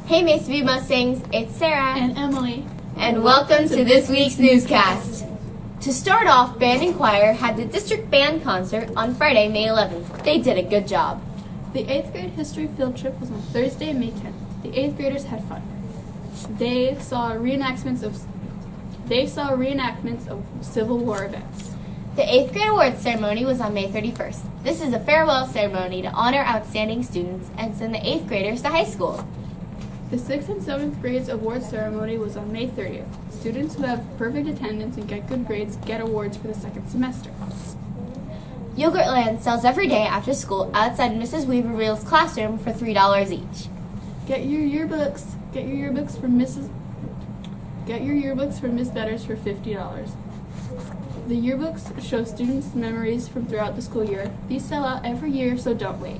Hey Mace V Mustangs, it's Sarah and Emily, and welcome to this week's newscast. To start off, band and choir had the district band concert on Friday, May 11th. They did a good job. The 8th grade history field trip was on Thursday, May 10th. The 8th graders had fun. They saw reenactments of Civil War events. The 8th grade awards ceremony was on May 31st. This is a farewell ceremony to honor outstanding students and send the 8th graders to high school. The 6th and 7th grades awards ceremony was on May 30th. Students who have perfect attendance and get good grades get awards for the second semester. Yogurtland sells every day after school outside Mrs. Weaverwheel's classroom for $3 each. Get your yearbooks from Miss Betters for $50. The yearbooks show students' memories from throughout the school year. These sell out every year, so don't wait.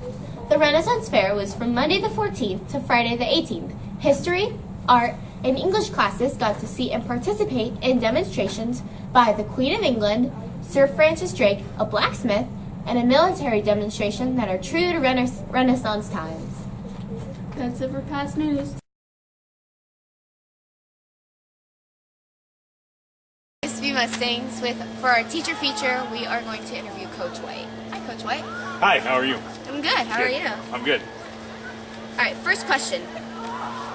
The Renaissance Fair was from Monday the 14th to Friday the 18th. History, art, and English classes got to see and participate in demonstrations by the Queen of England, Sir Francis Drake, a blacksmith, and a military demonstration that are true to Renaissance times. That's it for past news. SV Mustangs, for our teacher feature, we are going to interview Coach White. Hi, Coach White. Hi, how are you? I'm good. How are you? I'm good. All right, first question.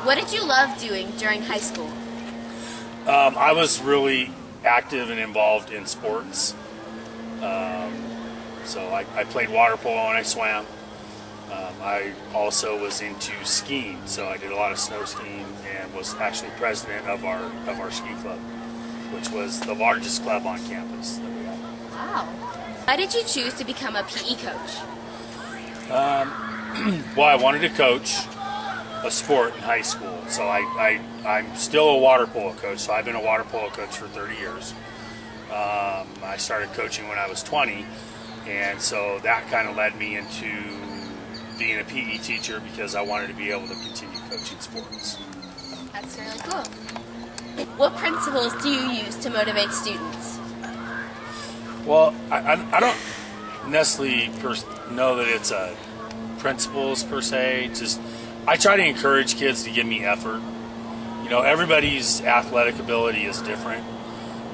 What did you love doing during high school? I was really active and involved in sports. So I played water polo and I swam. I also was into skiing, so I did a lot of snow skiing and was actually president of our ski club, which was the largest club on campus that we had. Wow. Why did you choose to become a PE coach? Well, I wanted to coach a sport in high school, so I'm still a water polo coach, so I've been a water polo coach for 30 years. I started coaching when I was 20, and so that kind of led me into being a PE teacher because I wanted to be able to continue coaching sports. That's really cool. What principles do you use to motivate students? Well, I don't necessarily know that it's a principles per se. Just I try to encourage kids to give me effort. You know, everybody's athletic ability is different,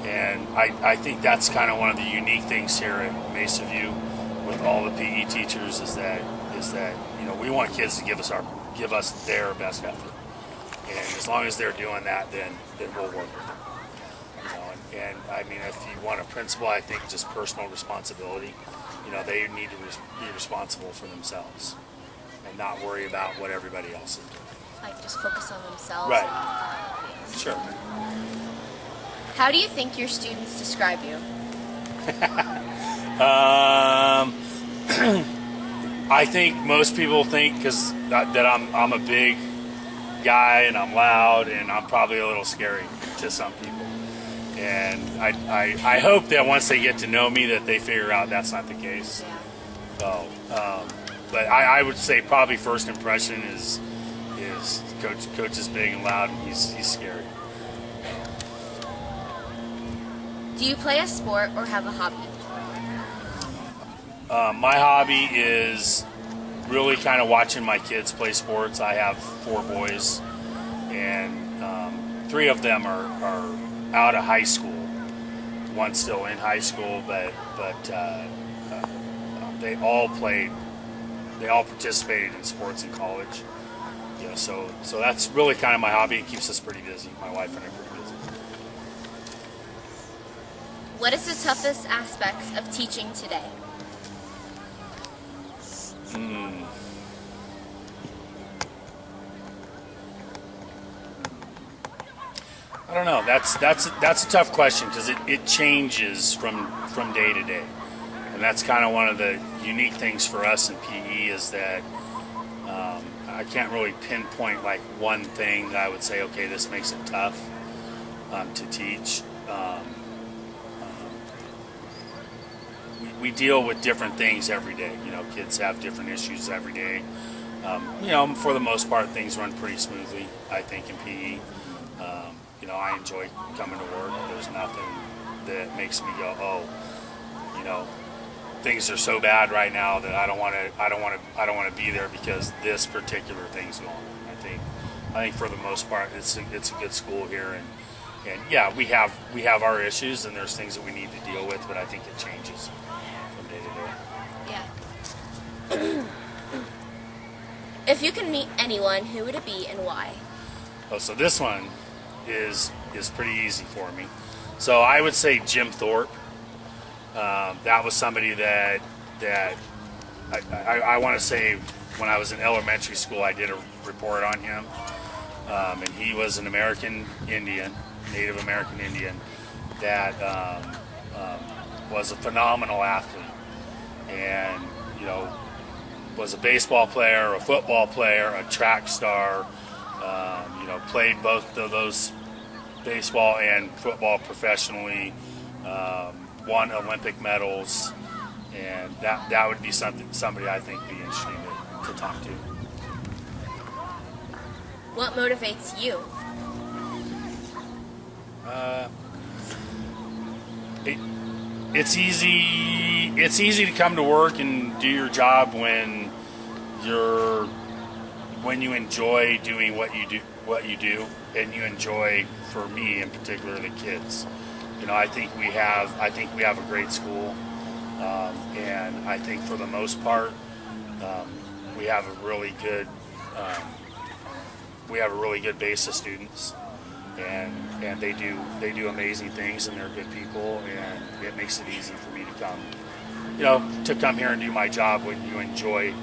and I think that's kind of one of the unique things here at Mesa View with all the PE teachers is that you know we want kids to give us their best effort, and as long as they're doing that, then we'll work with them. You know, and I mean, if you want a principle, I think just personal responsibility. You know, they need to be responsible for themselves and not worry about what everybody else is doing. Like just focus on themselves. Right. Sure. How do you think your students describe you? I think most people think because that I'm a big guy and I'm loud and I'm probably a little scary to some people. And I hope that once they get to know me that they figure out that's not the case. So, but I would say probably first impression is Coach is big and loud and he's scary. Do you play a sport or have a hobby? My hobby is really kind of watching my kids play sports. I have 4 boys, and 3 of them are out of high school. One's still in high school, but they all participated in sports in college. You know, so that's really kind of my hobby. It keeps us pretty busy. My wife and I are pretty busy. What is the toughest aspects of teaching today? I don't know. That's a tough question because it changes from day to day, and that's kind of one of the unique things for us in PE is that I can't really pinpoint like one thing that I would say, okay, this makes it tough to teach. We deal with different things every day. You know, kids have different issues every day. You know, for the most part, things run pretty smoothly, I think, in PE. You know, I enjoy coming to work. There's nothing that makes me go, oh, you know, things are so bad right now that I don't want to be there because this particular thing's going on. I think for the most part it's a good school here, and yeah, we have our issues and there's things that we need to deal with, but I think it changes from day to day. Yeah. If you could meet anyone, who would it be and why? Oh, so this one is pretty easy for me. So I would say Jim Thorpe. That was somebody that I want to say when I was in elementary school I did a report on him, and he was an American Indian, Native American Indian, that was a phenomenal athlete, and was a baseball player, a football player, a track star. Played both of those, baseball and football, professionally. Won Olympic medals, and that would be somebody I think would be interesting to talk to. What motivates you? It's easy to come to work and do your job when you enjoy doing what you do, and you enjoy, for me in particular, the kids. I think we have a great school, and I think for the most part we have a really good base of students, and they do amazing things, and they're good people, and it makes it easy for me to come here and do my job when you enjoy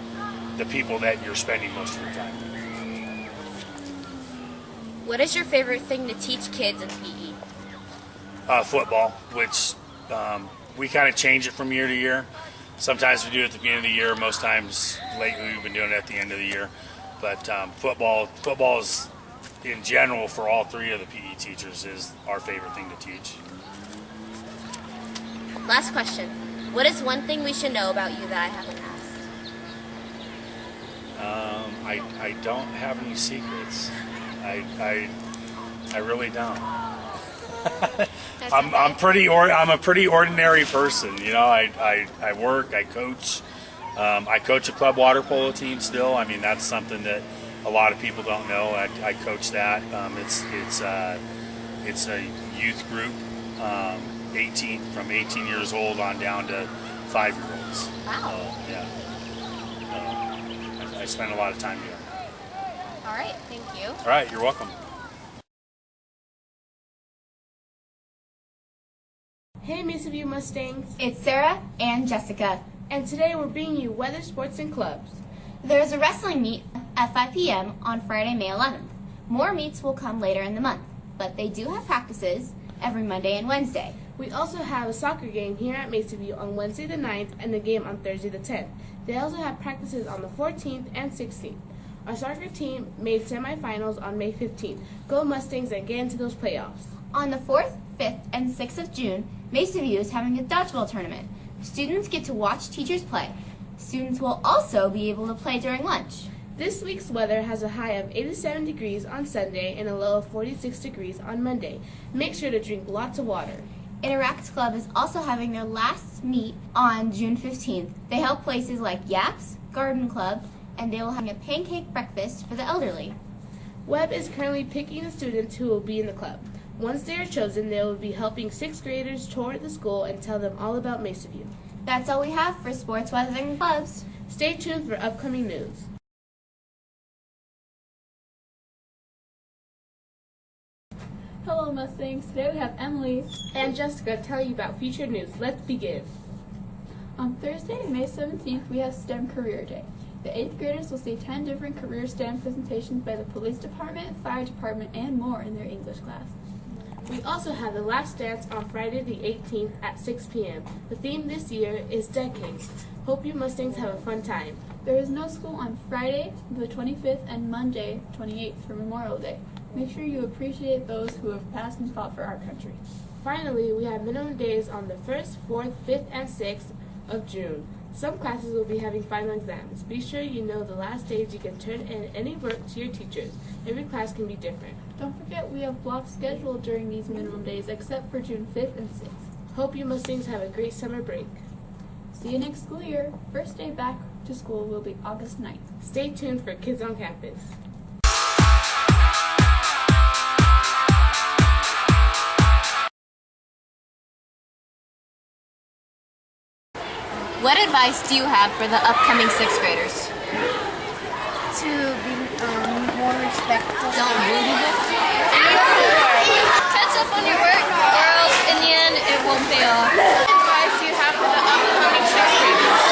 the people that you're spending most of your time with. What is your favorite thing to teach kids in PE? Football, which we kind of change it from year to year. Sometimes we do it at the beginning of the year. Most times lately we've been doing it at the end of the year. But football is, in general, for all three of the PE teachers, is our favorite thing to teach. Last question. What is one thing we should know about you that I haven't asked? I don't have any secrets. I really don't. I'm a pretty ordinary person. I work, I coach. I coach a club water polo team still. I mean, that's something that a lot of people don't know. I coach that. It's a youth group, from 18 years old on down to 5-year-olds. Wow. Yeah. I spend a lot of time doing that. All right. Thank you. All right. You're welcome. Hey Mesa View Mustangs, It's Sarah and Jessica. and today we're bringing you weather, sports, and clubs. There is a wrestling meet at 5 p.m. on Friday, May 11th. More meets will come later in the month, but they do have practices every Monday and Wednesday. We also have a soccer game here at Mesa View on Wednesday the 9th and a game on Thursday the 10th. They also have practices on the 14th and 16th. Our soccer team made semifinals on May 15th. Go Mustangs and get into those playoffs. On the 4th, 5th, and 6th of June, Mesa View is having a dodgeball tournament. Students get to watch teachers play. Students will also be able to play during lunch. This week's weather has a high of 87 degrees on Sunday and a low of 46 degrees on Monday. Make sure to drink lots of water. Interact Club is also having their last meet on June 15th. They help places like Yaps, Garden Club, and they will have a pancake breakfast for the elderly. Webb is currently picking the students who will be in the club. Once they are chosen, they will be helping 6th graders tour the school and tell them all about Mesa View. That's all we have for sports, weather, and clubs. Stay tuned for upcoming news. Hello Mustangs, today we have Emily. And Jessica tell you about future news. Let's begin. On Thursday, May 17th, we have STEM Career Day. The 8th graders will see 10 different career STEM presentations by the police department, fire department, and more in their English class. We also have the last dance on Friday the 18th at 6 p.m. The theme this year is decades. Hope you Mustangs have a fun time. There is no school on Friday, the 25th, and Monday, 28th for Memorial Day. Make sure you appreciate those who have passed and fought for our country. Finally, we have minimum days on the 1st, 4th, 5th, and 6th of June. Some classes will be having final exams. Be sure you know the last days you can turn in any work to your teachers. Every class can be different. Don't forget we have blocks scheduled during these minimum days except for June 5th and 6th. Hope you Mustangs have a great summer break. See you next school year. First day back to school will be August 9th. Stay tuned for Kids on Campus. What advice do you have for the upcoming 6th graders? To be more respectful. Don't bully them. Catch up on your work, or else in the end it won't pay off. What advice do you have for the upcoming 6th graders?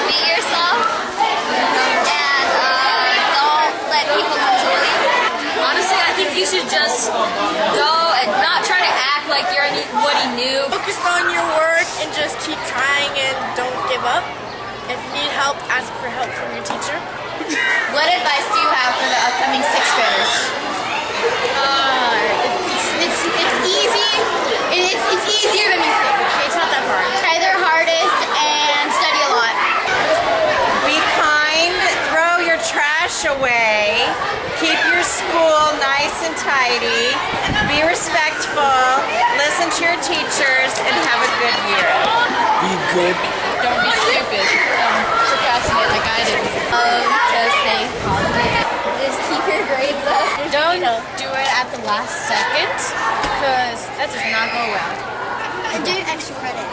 Be yourself and don't let people control you. Honestly, I think you should just go and not try to act like you're anybody new. Focus on your work and just keep trying and don't give up. If you need help, ask for help from your teacher. What advice do you have for the upcoming 6th graders? It's easy. It's easier than you think. It's not that hard. Try their hardest and study a lot. Be kind, throw your trash away, keep your school nice and tidy, be respectful, listen to your teachers, and have a good year. Be good. Don't be stupid. Procrastinate like I did. To stay positive. Just keep your grades up. Don't do it at the last second, because that does not go well. And do extra credit.